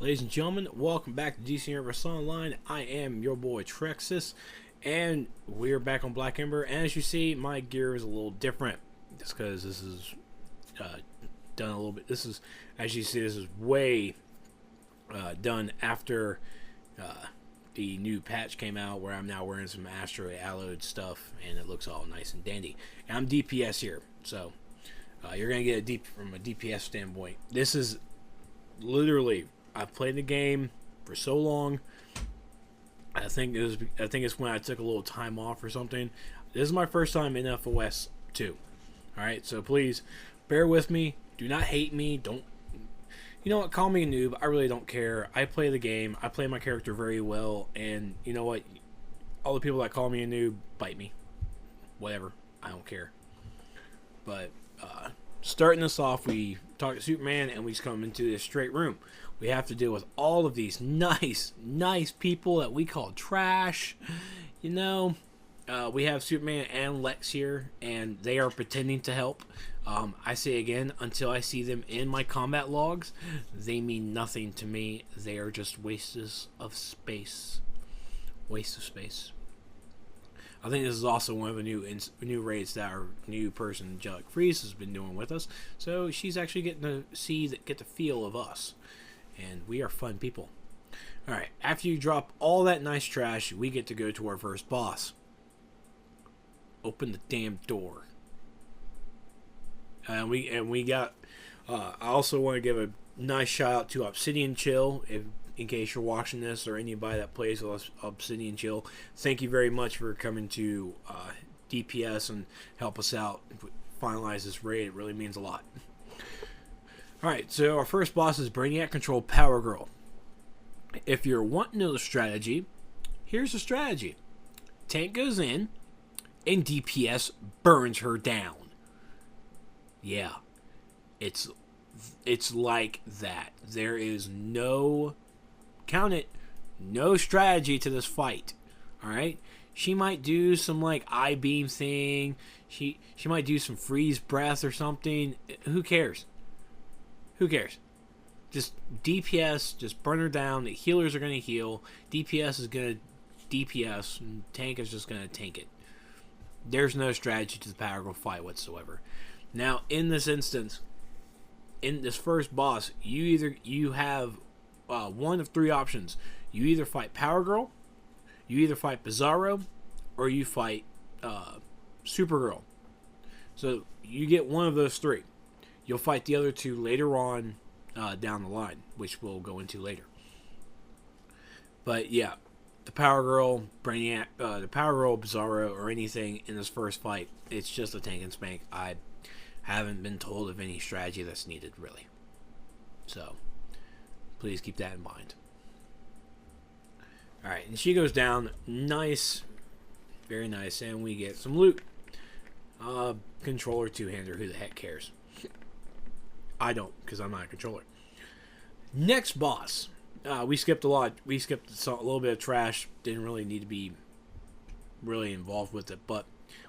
Ladies and gentlemen, welcome back to DC Universe Online. I am your boy Trexis, and we're back on Black Ember. And as you see, my gear is a little different. Just because this is done a little bit. This is, as you see, this is way done after the new patch came out, where I'm now wearing some Astro Alloyed stuff, and it looks all nice and dandy. And I'm DPS here, so you're gonna get from a DPS standpoint. This is literally, I've played the game for so long. I think it's when I took a little time off or something. This is my first time in FOS 2. All right, so please bear with me. Do not hate me. Don't, you know what? Call me a noob. I really don't care. I play the game. I play my character very well, and you know what? All the people that call me a noob, bite me. Whatever. I don't care. But starting this off, we talk to Superman, and we just come into this straight room. We have to deal with all of these nice people that we call trash. You know, we have Superman and Lex here, and they are pretending to help. I say again, until I see them in my combat logs, they mean nothing to me. They are just wastes of space. Waste of space. I think this is also one of the new raids that our new person, Angelic Freeze, has been doing with us. So she's actually getting to get the feel of us. And we are fun people. Alright, after you drop all that nice trash, we get to go to our first boss. Open the damn door. And we got, I also want to give a nice shout out to Obsidian Chill, in case you're watching this, or anybody that plays with Obsidian Chill. Thank you very much for coming to DPS and help us out finalize this raid. It really means a lot. Alright, so our first boss is Brainiac Control Power Girl. If you're wanting to know the strategy, here's the strategy. Tank goes in, and DPS burns her down. Yeah, it's like that. There is no, count it, no strategy to this fight. Alright? She might do some like I-beam thing. She might do some freeze breath or something. Who cares? Who cares? Just DPS, just burn her down. The healers are going to heal. DPS is going to DPS. And tank is just going to tank it. There's no strategy to the Power Girl fight whatsoever. Now, in this instance, in this first boss, you have one of three options. You either fight Power Girl, you either fight Bizarro, or you fight Supergirl. So you get one of those three. You'll fight the other two later on down the line, which we'll go into later. But yeah, the Power Girl, Brainiac, the Power Girl, Bizarro, or anything in this first fight, it's just a tank and spank. I haven't been told of any strategy that's needed, really. So, please keep that in mind. Alright, and she goes down. Nice. Very nice. And we get some loot. Controller two-hander. Who the heck cares? I don't, because I'm not a controller. Next boss. We skipped a lot. We skipped a little bit of trash. Didn't really need to be really involved with it. But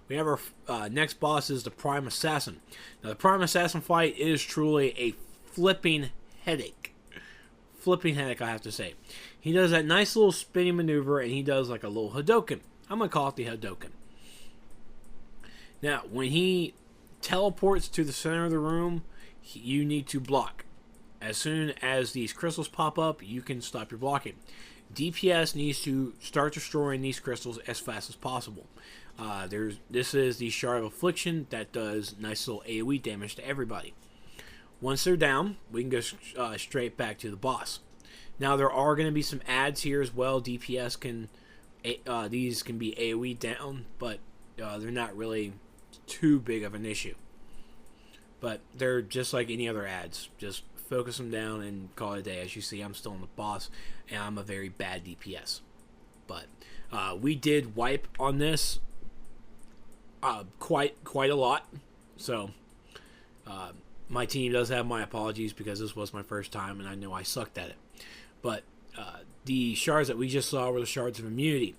we have our next boss is the Prime Assassin. Now, the Prime Assassin fight is truly a flipping headache. Flipping headache, I have to say. He does that nice little spinning maneuver, and he does like a little Hadouken. I'm going to call it the Hadouken. Now, when he teleports to the center of the room, you need to block. As soon as these crystals pop up, you can stop your blocking. DPS needs to start destroying these crystals as fast as possible. This is the Shard of Affliction that does nice little AoE damage to everybody. Once they're down, we can go straight back to the boss. Now there are going to be some ads here as well. DPS can these can be AoE down, but they're not really too big of an issue. But they're just like any other ads. Just focus them down and call it a day. As you see, I'm still in the boss, and I'm a very bad DPS. But we did wipe on this quite a lot. So my team does have my apologies, because this was my first time, and I know I sucked at it. But the shards that we just saw were the shards of immunity.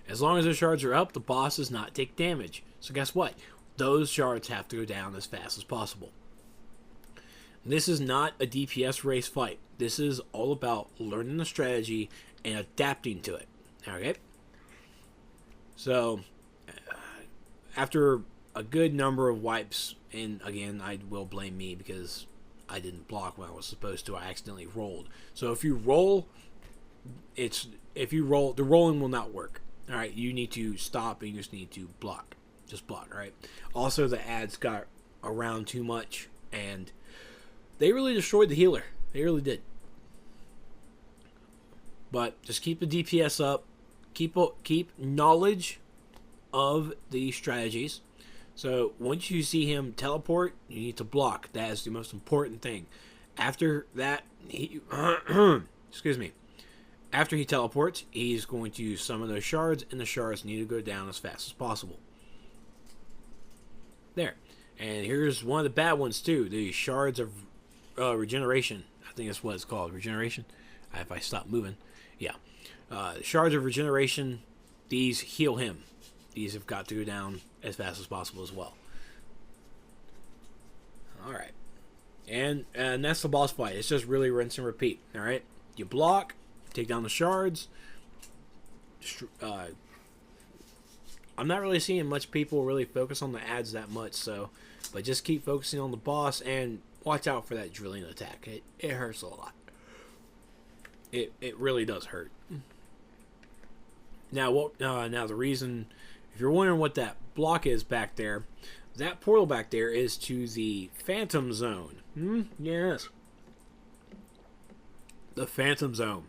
As long as those shards are up, the boss does not take damage. So guess what? Those shards have to go down as fast as possible. This is not a DPS race fight. This is all about learning the strategy and adapting to it. Okay? So, after a good number of wipes, and again, I will blame me because I didn't block when I was supposed to. I accidentally rolled. So if you roll, the rolling will not work. All right, you need to stop and you just need to block. Just block, all right? Also, the ads got around too much, and they really destroyed the healer. They really did. But just keep the DPS up. Keep knowledge of the strategies. So once you see him teleport, you need to block. That is the most important thing. After that, excuse me. After he teleports, he's going to summon those shards, and the shards need to go down as fast as possible. There. And here's one of the bad ones too. The shards of regeneration. I think that's what it's called. Regeneration. If I stop moving. Yeah. Shards of regeneration. These heal him. These have got to go down as fast as possible as well. Alright. And that's the boss fight. It's just really rinse and repeat. Alright. You block. Take down the shards. I'm not really seeing much people really focus on the ads that much, so, but just keep focusing on the boss and watch out for that drilling attack. It hurts a lot. It really does hurt. Now now the reason, if you're wondering what that block is back there, that portal back there is to the Phantom Zone. Yes. The Phantom Zone.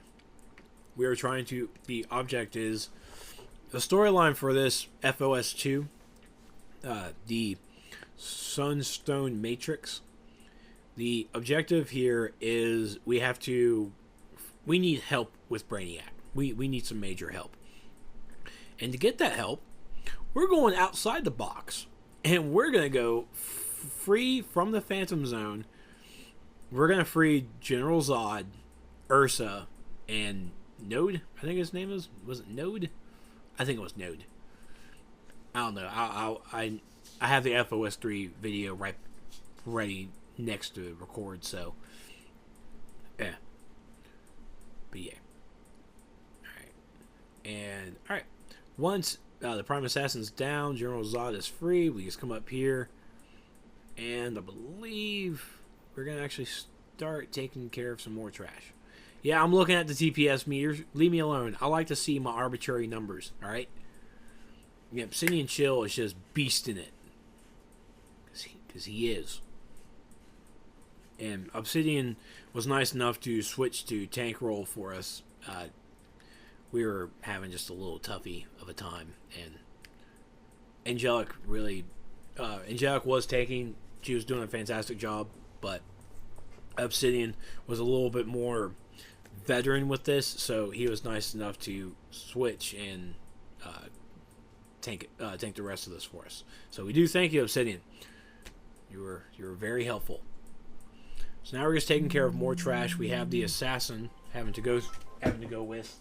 We are trying to, the object is, the storyline for this FOS 2, the Sunstone Matrix. The objective here is we need help with Brainiac. We need some major help. And to get that help, we're going outside the box. And we're going to go free from the Phantom Zone. We're going to free General Zod, Ursa, and Node. I think his name was it Node? I think it was Node. I don't know. I have the FOS 3 video ready next to record, so yeah. But yeah. Alright. And alright. Once the Prime Assassin's down, General Zod is free, we just come up here, and I believe we're gonna actually start taking care of some more trash. Yeah, I'm looking at the TPS meters. Leave me alone. I like to see my arbitrary numbers, alright? Yeah, Obsidian Chill is just beasting it. Because he is. And Obsidian was nice enough to switch to tank roll for us. We were having just a little toughie of a time. And Angelic really... Angelic was taking... She was doing a fantastic job. But Obsidian was a little bit more veteran with this, so he was nice enough to switch and tank the rest of this for us. So we do thank you, Obsidian. You were very helpful. So now we're just taking care of more trash. We have the assassin having to go with,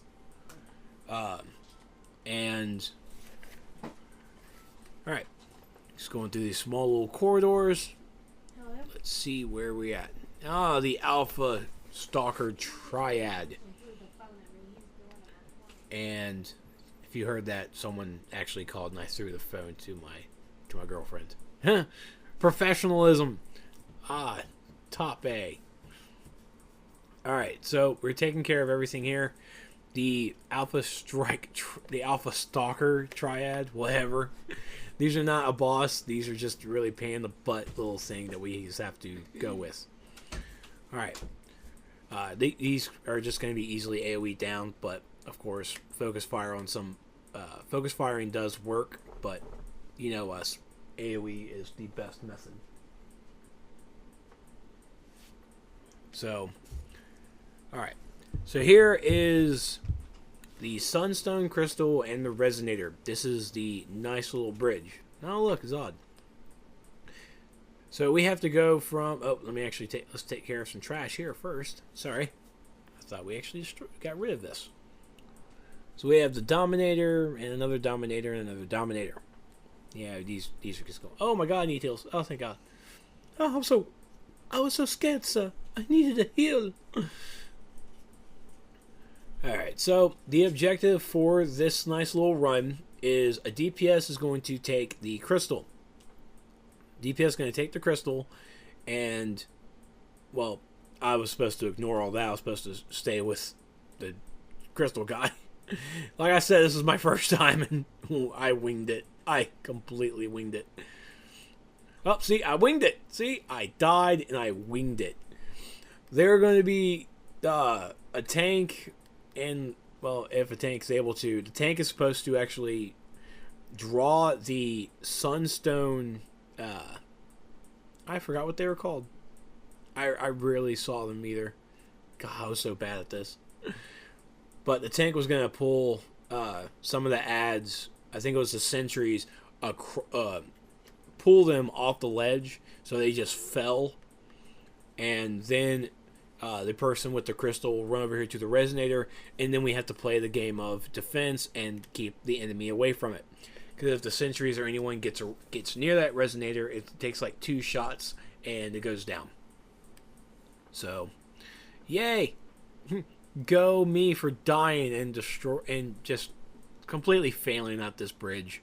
and all right, just going through these small little corridors. Hello? Let's see where we at. Ah, the Alpha Stalker Triad. And if you heard that, someone actually called and I threw the phone to my girlfriend. Professionalism. Ah, top A. Alright, so we're taking care of everything here. The Alpha Stalker Triad, whatever. These are not a boss. These are just really pain in the butt little thing that we just have to go with. Alright. These are just going to be easily AoE down, but of course, focus fire on some... focus firing does work, but you know us. AoE is the best method. So, alright. So here is the Sunstone Crystal and the Resonator. This is the nice little bridge. Oh, look, Zod. So we have to go from... Oh, let me actually let's take care of some trash here first. Sorry. I thought we actually got rid of this. So we have the Dominator, and another Dominator, and another Dominator. Yeah, these are just going... Oh my god, I need heals. Oh, thank god. Oh, I'm so... I was so scared, sir. I needed a heal. Alright, so the objective for this nice little run is a DPS is going to take the crystal. DPS is going to take the crystal, and, well, I was supposed to ignore all that. I was supposed to stay with the crystal guy. Like I said, this is my first time, and I winged it. I completely winged it. Oh, see, I winged it. See, I died, and I winged it. There are going to be a tank, and, well, if a tank's able to, the tank is supposed to actually draw the Sunstone, I forgot what they were called. I rarely saw them either. God, I was so bad at this. But the tank was going to pull some of the ads, I think it was the sentries, pull them off the ledge so they just fell. And then the person with the crystal will run over here to the resonator, and then we have to play the game of defense and keep the enemy away from it. Because if the sentries or anyone gets near that resonator, it takes like 2 shots and it goes down. So, yay! Go me for dying and just completely failing at this bridge.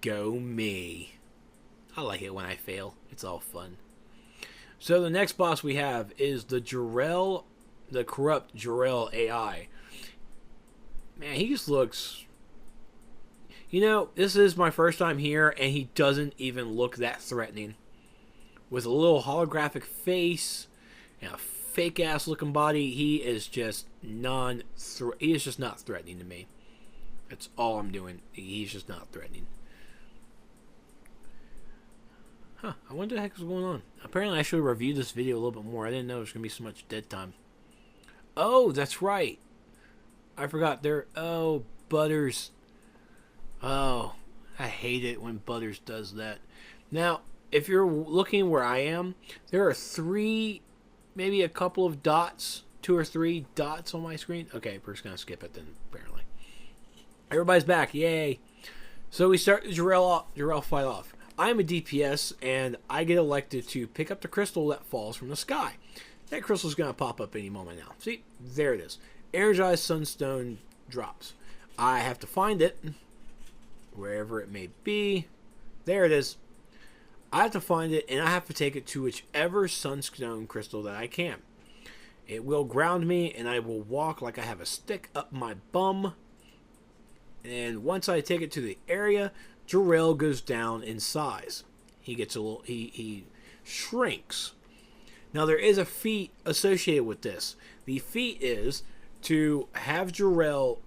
Go me. I like it when I fail. It's all fun. So the next boss we have is the corrupt Jarrell AI. Man, he just looks... You know, this is my first time here, and he doesn't even look that threatening. With a little holographic face and a fake-ass looking body, he is just not threatening to me. That's all I'm doing. He's just not threatening. Huh, I wonder what the heck is going on. Apparently I should have reviewed this video a little bit more. I didn't know there was going to be so much dead time. Oh, that's right. I forgot there. Oh, Butters. Oh, I hate it when Butters does that. Now, if you're looking where I am, there are 3, maybe a couple of dots, 2 or 3 dots on my screen. Okay, we're just going to skip it then, apparently. Everybody's back. Yay. So we start the Jarrell fight off. I'm a DPS, and I get elected to pick up the crystal that falls from the sky. That crystal's going to pop up any moment now. See? There it is. Energized Sunstone drops. I have to find it, wherever it may be. There it is. I have to find it, and I have to take it to whichever Sunstone crystal that I can. It will ground me, and I will walk like I have a stick up my bum. And once I take it to the area, Jarrell goes down in size. He gets a little... He shrinks. Now, there is a feat associated with this. The feat is to have Jarrell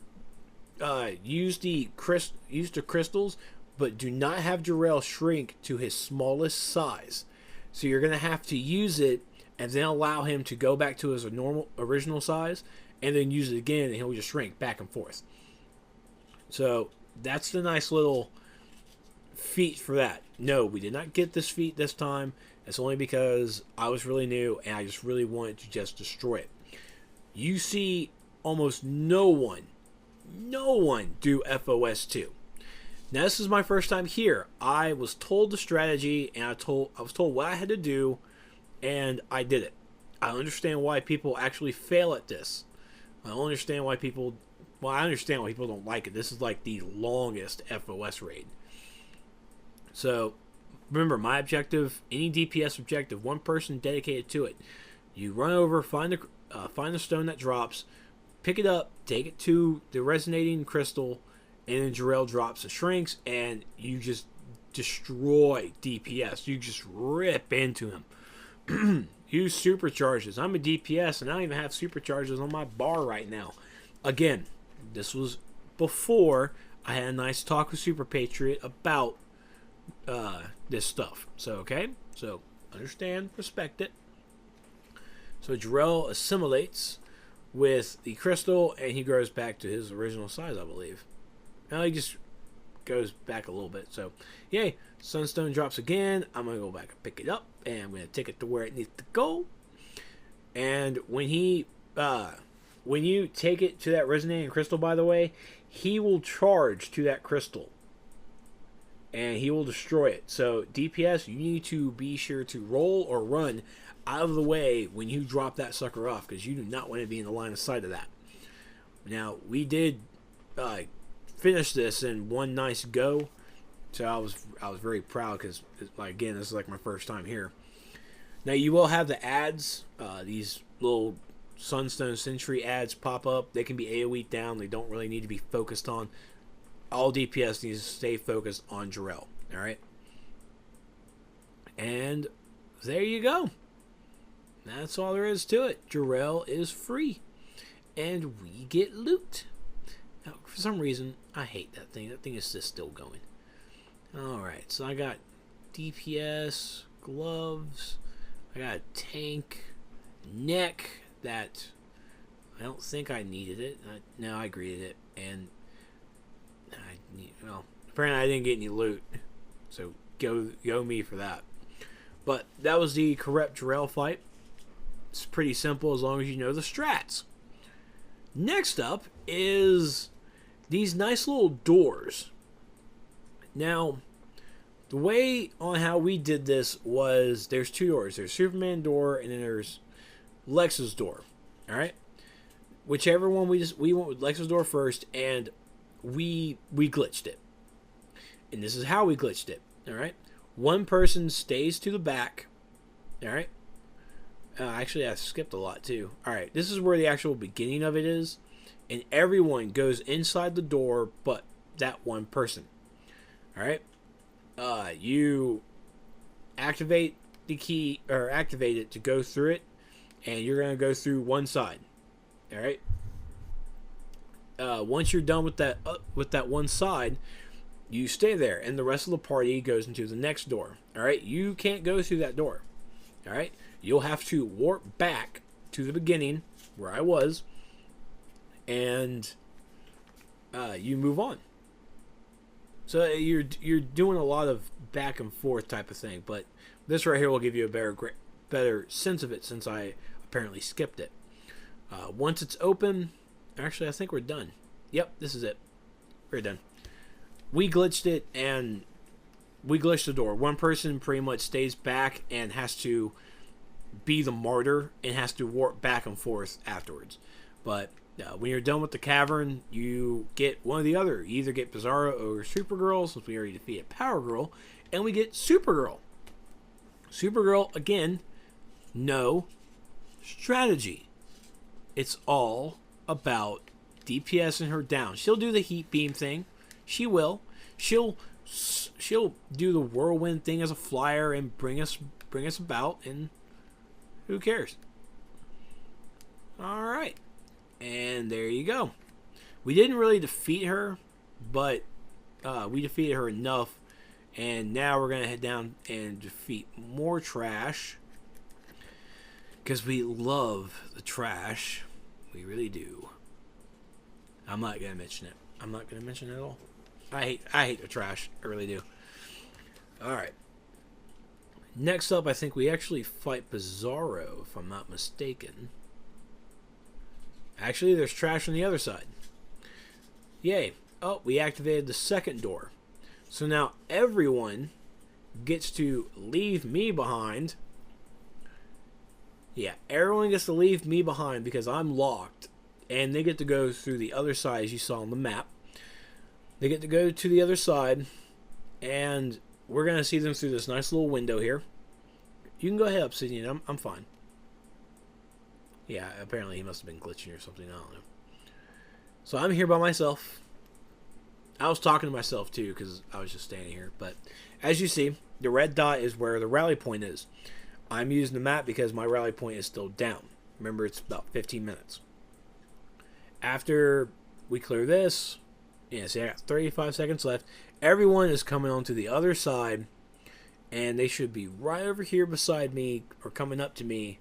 use the crystals, but do not have Jarrell shrink to his smallest size. So you're going to have to use it and then allow him to go back to his original size, and then use it again, and he'll just shrink back and forth. So that's the nice little feat for that. No, we did not get this feat this time. It's only because I was really new and I just really wanted to just destroy it. You see almost no one do FOS 2. Now, this is my first time here. I was told the strategy, and I was told what I had to do, and I did it. I understand why people actually fail at this. I don't understand why people... Well, I understand why people don't like it. This is like the longest FOS raid. So, remember, my objective, any DPS objective, one person dedicated to it. You run over, find the stone that drops, pick it up, take it to the resonating crystal, and then Jarrell drops and shrinks, and you just destroy DPS. You just rip into him. Use supercharges. I'm a DPS, and I don't even have supercharges on my bar right now. Again, this was before I had a nice talk with Super Patriot about this stuff. So, okay? So, understand, respect it. So, Jarrell assimilates with the crystal, and he grows back to his original size, I believe. Now he just goes back a little bit. So, yay. Sunstone drops again. I'm going to go back and pick it up, and I'm going to take it to where it needs to go. And when you take it to that resonating crystal, by the way, he will charge to that crystal, and he will destroy it. So, DPS, you need to be sure to roll or run out of the way when you drop that sucker off, because you do not want to be in the line of sight of that. Now, we did finish this in one nice go, so I was very proud because, again, this is like my first time here. Now, you will have the ads, these little Sunstone Sentry ads pop up. They can be AoE down. They don't really need to be focused on. All DPS needs to stay focused on Jarrell. Alright? And there you go. That's all there is to it. Jarrell is free. And we get loot. Now, for some reason, I hate that thing. That thing is just still going. Alright, so I got DPS, gloves, I got a tank, neck that I don't think I needed it. No, I greeted it. And apparently I didn't get any loot. So go me for that. But that was the correct Jarrell fight. It's pretty simple as long as you know the strats. Next up is these nice little doors. Now, the way on how we did this was there's two doors. There's Superman door and then there's Lex's door. Alright? Whichever one we went with Lex's door first, and we glitched it. And this is how we glitched it. Alright? One person stays to the back. Alright? Actually, I skipped a lot too. Alright, this is where the actual beginning of it is. And everyone goes inside the door but that one person. Alright? You activate the key, or activate it to go through it. And you're going to go through one side. Alright? Once you're done with that one side, you stay there. And the rest of the party goes into the next door. Alright? You can't go through that door. Alright? You'll have to warp back to the beginning where I was, and you move on. So you're doing a lot of back and forth type of thing, but this right here will give you a better sense of it, since I apparently skipped it. Once it's open, actually I think we're done. Yep, this is it. We're done. We glitched it, and we glitched the door. One person pretty much stays back and has to be the martyr and has to warp back and forth afterwards. But when you're done with the cavern, you get one or the other. You either get Bizarro or Supergirl, since we already defeated Power Girl, and we get Supergirl. Supergirl, again, no strategy. It's all about DPSing her down. She'll do the heat beam thing. She will. She'll do the whirlwind thing as a flyer and bring us about, and who cares? Alright. And there you go. We didn't really defeat her, but we defeated her enough. And now we're going to head down and defeat more trash. Because we love the trash. We really do. I'm not going to mention it. I'm not going to mention it at all. I hate the trash. I really do. Alright. Next up, I think we actually fight Bizarro, if I'm not mistaken. Actually, there's trash on the other side. Yay. Oh, we activated the second door. So now everyone gets to leave me behind. Yeah, everyone gets to leave me behind because I'm locked. And they get to go through the other side, as you saw on the map. They get to go to the other side, and we're going to see them through this nice little window here. You can go ahead, Obsidian. I'm fine. Yeah, apparently he must have been glitching or something. I don't know. So I'm here by myself. I was talking to myself too because I was just standing here. But as you see, the red dot is where the rally point is. I'm using the map because my rally point is still down. Remember, it's about 15 minutes. After we clear this, yeah, see, I got 35 seconds left. Everyone is coming onto the other side, and they should be right over here beside me or coming up to me,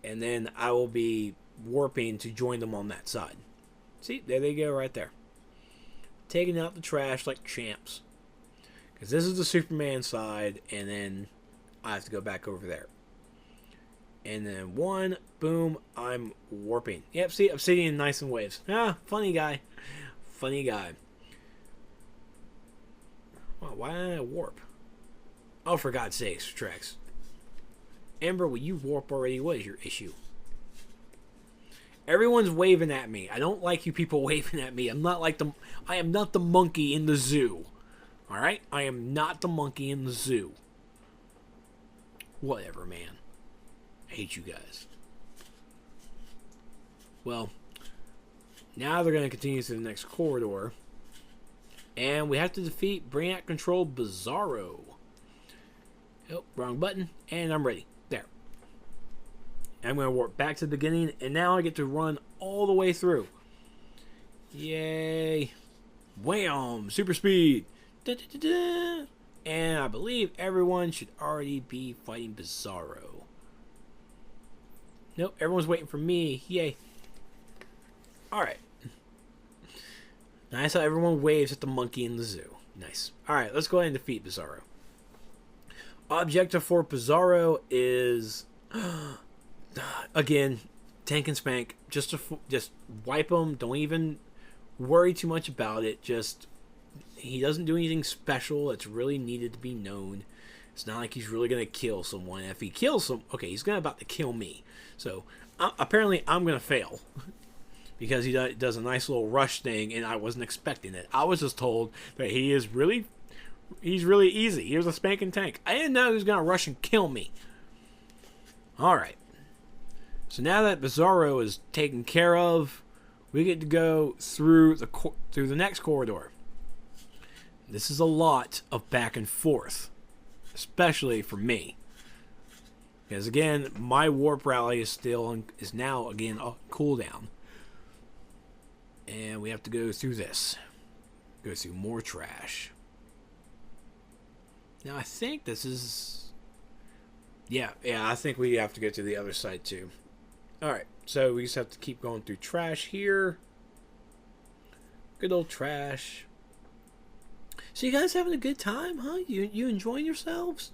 and then I will be warping to join them on that side. See, there they go right there. Taking out the trash like champs. Because this is the Superman side, and then I have to go back over there. And then one, boom, I'm warping. Yep, see, Obsidian nice and waves. Ah, funny guy. Funny guy. Well, why did I warp? Oh, for God's sakes, Trex. Ember, will you warp already? What is your issue? Everyone's waving at me. I don't like you people waving at me. I am not the monkey in the zoo. Alright? I am not the monkey in the zoo. Whatever, man. I hate you guys. Well, now they're going to continue to the next corridor. And we have to defeat Brainiac-controlled Bizarro. Oh, wrong button. And I'm ready. There. I'm going to warp back to the beginning. And now I get to run all the way through. Yay. Wham! Super speed. Da, da, da, da. And I believe everyone should already be fighting Bizarro. Nope, everyone's waiting for me. Yay. Alright. Nice how everyone waves at the monkey in the zoo. Nice. Alright, let's go ahead and defeat Bizarro. Objective for Bizarro is... again, tank and spank. Just wipe him. Don't even worry too much about it. He doesn't do anything special that's really needed to be known. It's not like he's really going to kill someone. If he kills some... Okay, he's about to kill me. So, apparently, I'm going to fail. Because he does a nice little rush thing, and I wasn't expecting it. I was just told that he's really easy. He was a spanking tank. I didn't know he was going to rush and kill me. Alright. So now that Bizarro is taken care of, we get to go through the next corridor. This is a lot of back and forth. Especially for me. Because again, my warp rally is now again a cooldown. And we have to go through this. Go through more trash. Now I think this is... Yeah, I think we have to go to the other side too. Alright, so we just have to keep going through trash here. Good old trash. So you guys having a good time, huh? You enjoying yourselves?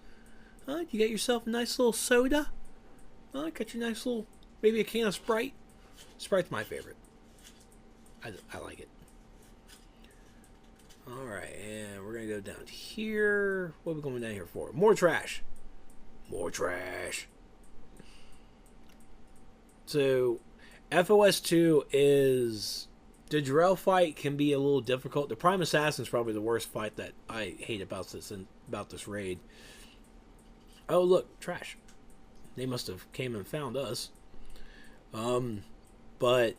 Huh? You got yourself a nice little soda? Huh? Got your nice little... Maybe a can of Sprite? Sprite's my favorite. I like it. Alright, and we're going to go down here. What are we going down here for? More trash. More trash. So, FOS 2 is... The Jarrell fight can be a little difficult. The Prime Assassin is probably the worst fight that I hate about this raid. Oh, look. Trash. They must have came and found us. But...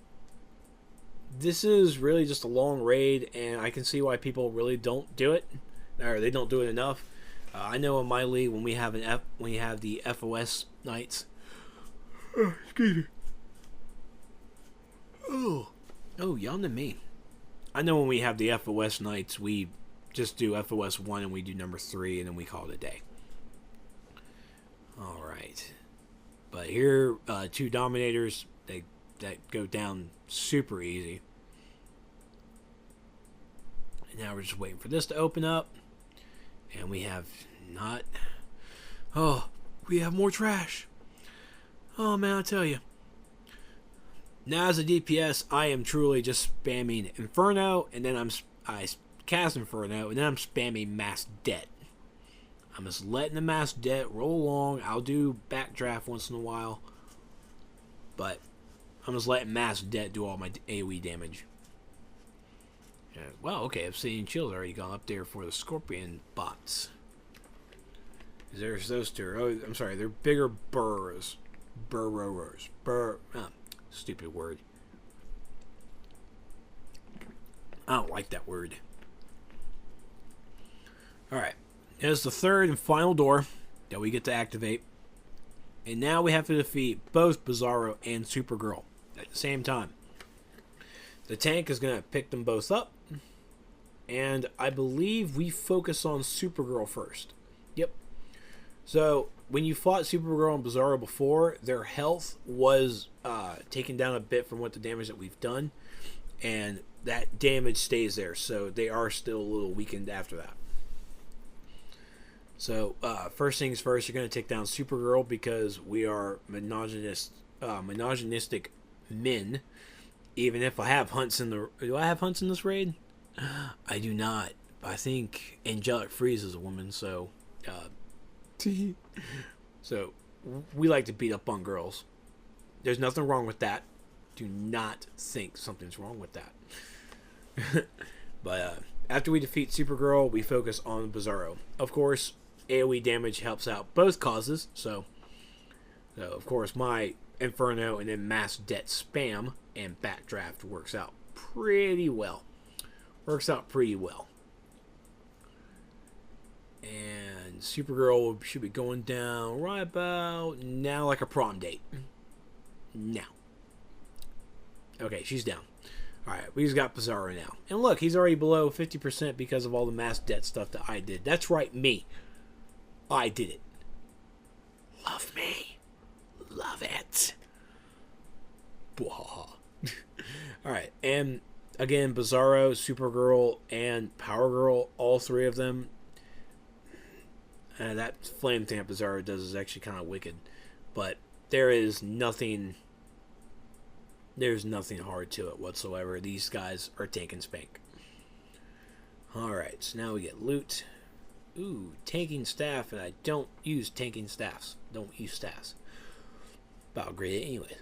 This is really just a long raid, and I can see why people really don't do it, or they don't do it enough. I know in my league when we have the FOS nights. Oh, excuse me. Oh, yawning me. I know when we have the FOS nights, we just do FOS 1 and we do number 3, and then we call it a day. All right, but here, 2 Dominators that go down super easy. And now we're just waiting for this to open up. And we have not... Oh, we have more trash. Oh, man, I tell you. Now as a DPS, I am truly just spamming Inferno, and then I cast Inferno, and then I'm spamming Mass Debt. I'm just letting the Mass Debt roll along. I'll do Backdraft once in a while. But... I'm just letting Mass Debt do all my AoE damage. Well, okay, Obsidian Shield's already gone up there for the Scorpion bots. There's those 2. Oh, I'm sorry, they're bigger burrows. Burrowers. Stupid word. I don't like that word. Alright, here's the 3rd and final door that we get to activate. And now we have to defeat both Bizarro and Supergirl at the same time. The tank is going to pick them both up. And I believe we focus on Supergirl first. Yep. So, when you fought Supergirl and Bizarro before, their health was taken down a bit from what the damage that we've done. And that damage stays there. So, they are still a little weakened after that. So, first things first, you're going to take down Supergirl because we are misogynistic men. Even if I have hunts in the... Do I have hunts in this raid? I do not. I think Angelic Freeze is a woman, so... So, we like to beat up on girls. There's nothing wrong with that. Do not think something's wrong with that. But after we defeat Supergirl, we focus on Bizarro. Of course, AoE damage helps out both causes, so of course my Inferno and then Mass Det spam and Backdraft works out pretty well. And Supergirl should be going down right about now, like a prom date. Now. Okay, she's down. Alright, we just got Bizarro now. And look, he's already below 50% because of all the Mass Det stuff that I did. That's right, me. I did it. Love me. Love it. Alright, and again, Bizarro, Supergirl, and Power Girl, all three of them. That flame thing that Bizarro does is actually kind of wicked. But there's nothing hard to it whatsoever. These guys are taking spank. Alright, so now we get loot. Ooh, tanking staff, and I don't use tanking staffs. Don't use staffs. But I'll grade it anyway.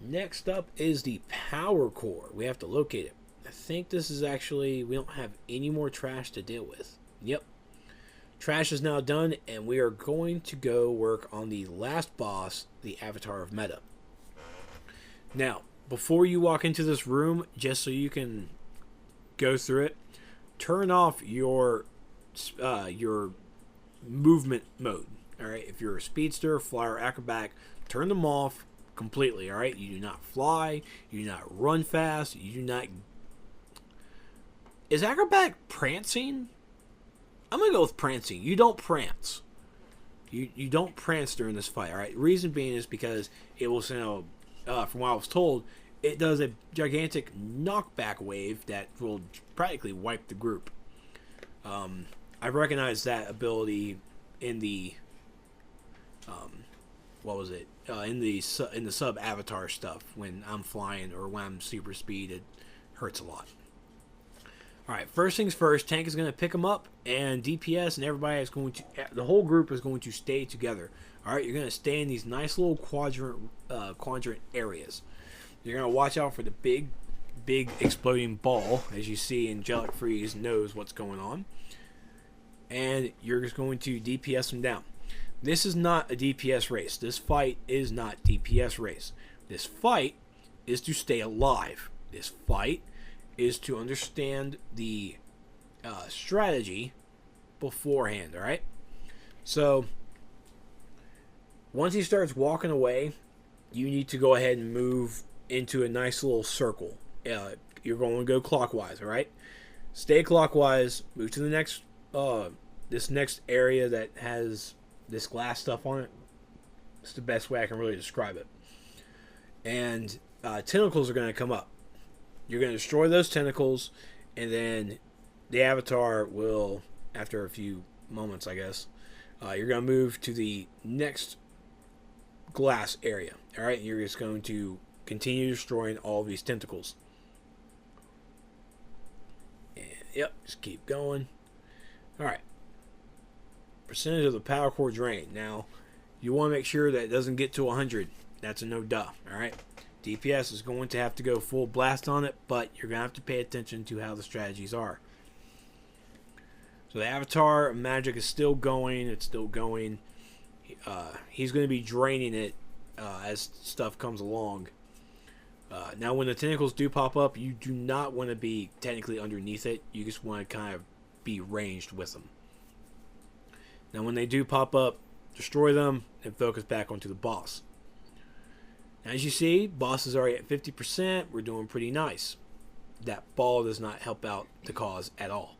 Next up is the power core. We have to locate it. I think this is actually, we don't have any more trash to deal with. Yep. Trash is now done, and we are going to go work on the last boss, the Avatar of Meta. Now, before you walk into this room, just so you can go through it, turn off your movement mode. Alright, if you're a speedster, flyer, acrobat, turn them off completely. Alright, you do not fly, you do not run fast, you do not... Is acrobat prancing? I'm gonna go with prancing. You don't prance. You don't prance during this fight. All right. Reason being is because it will send from what I was told, it does a gigantic knockback wave that will practically wipe the group. I recognize that ability in the what was it? In the sub avatar stuff. When I'm flying or when I'm super speed, it hurts a lot. Alright, first things first, Tank is going to pick them up, and DPS and everybody is going to, the whole group is going to stay together. Alright, you're going to stay in these nice little quadrant areas. You're going to watch out for the big exploding ball, as you see Angelic Freeze knows what's going on. And you're just going to DPS them down. This is not a DPS race. This fight is not DPS race. This fight is to stay alive. This fight is to understand the strategy beforehand, alright? So, once he starts walking away, you need to go ahead and move into a nice little circle. You're going to go clockwise, alright? Stay clockwise, move to the next, this next area that has this glass stuff on it. It's the best way I can really describe it. And tentacles are going to come up. You're going to destroy those tentacles, and then the avatar will, after a few moments, I guess, you're going to move to the next glass area. Alright, you're just going to continue destroying all these tentacles. And, yep, just keep going. Alright. Percentage of the power core drain. Now, you want to make sure that it doesn't get to 100. That's a no-duh. Alright. DPS is going to have to go full blast on it, but you're going to have to pay attention to how the strategies are. So the Avatar magic is still going. It's still going. He's going to be draining it as stuff comes along. Now, when the tentacles do pop up, you do not want to be technically underneath it. You just want to kind of be ranged with them. Now, when they do pop up, destroy them and focus back onto the boss. As you see, boss is already at 50%. We're doing pretty nice. That ball does not help out the cause at all.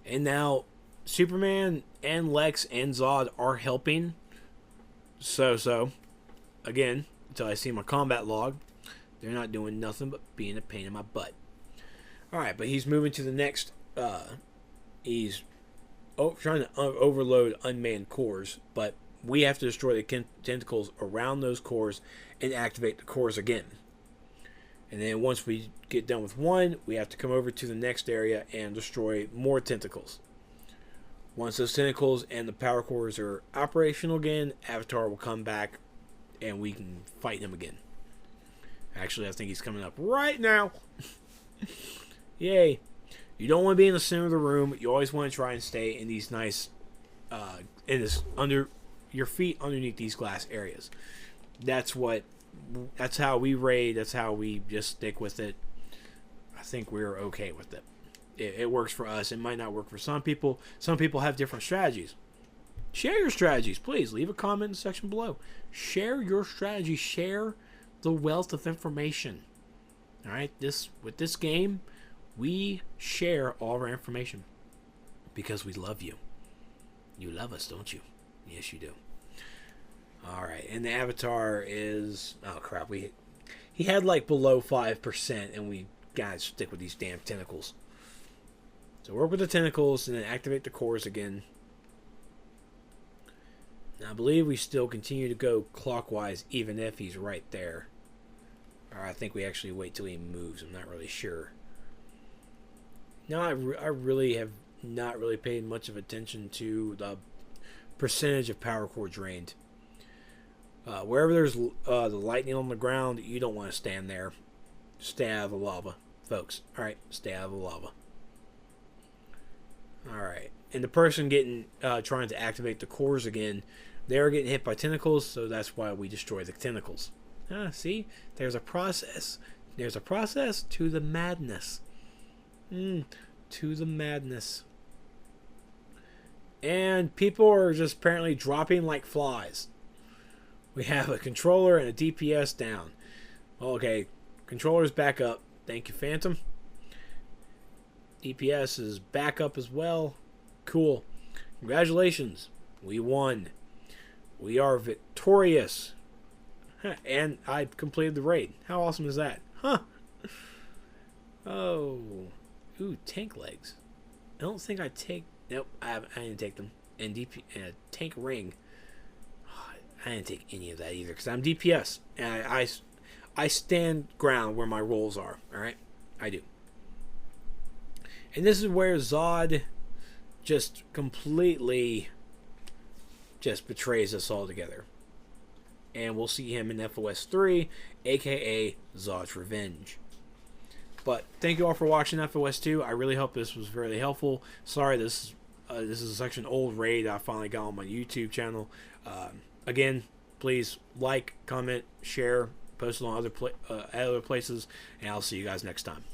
And now, Superman and Lex and Zod are helping. So. Again, until I see my combat log, they're not doing nothing but being a pain in my butt. Alright, but he's moving to the next. He's trying to overload unmanned cores, but we have to destroy the tentacles around those cores and activate the cores again. And then once we get done with one, we have to come over to the next area and destroy more tentacles. Once those tentacles and the power cores are operational again, Avatar will come back and we can fight him again. Actually, I think he's coming up right now. Yay. You don't want to be in the center of the room. You always want to try and stay in these nice, under your feet underneath these glass areas. That's how we raid. That's how we just stick with it. I think we're okay with it. It works for us. It might not work for some people. Some people have different strategies. Share your strategies, please. Leave a comment in the section below. Share your strategy. Share the wealth of information. All right, with this game, we share all of our information because we love you. You love us, don't you? Yes, you do. All right, and the Avatar is, oh crap, he had like below 5%, and we gotta stick with these damn tentacles. So work with the tentacles and then activate the cores again. Now I believe we still continue to go clockwise even if he's right there. Or I think we actually wait till he moves. I'm not really sure. Now I really have not really paid much of attention to the percentage of power core drained. Wherever there's the lightning on the ground, you don't want to stand there. Stay out of the lava, folks. Alright, stay out of the lava. Alright, and the person trying to activate the cores again, they're getting hit by tentacles, so that's why we destroy the tentacles. See? There's a process. There's a process to the madness. To the madness. And people are just apparently dropping like flies. We have a controller and a DPS down. Okay, controller's back up. Thank you, Phantom. DPS is back up as well. Cool. Congratulations. We won. We are victorious. And I completed the raid. How awesome is that? Huh. Oh. Ooh, tank legs. I don't think I take... Nope, I didn't take them. And tank ring. I didn't take any of that either because I'm DPS. And I stand ground where my rolls are. Alright? I do. And this is where Zod just completely just betrays us all together. And we'll see him in FOS 3, aka Zod's Revenge. But thank you all for watching FOS 2. I really hope this was very helpful. Sorry, this is such an old raid I finally got on my YouTube channel. Again, please like, comment, share, post it on other places, and I'll see you guys next time.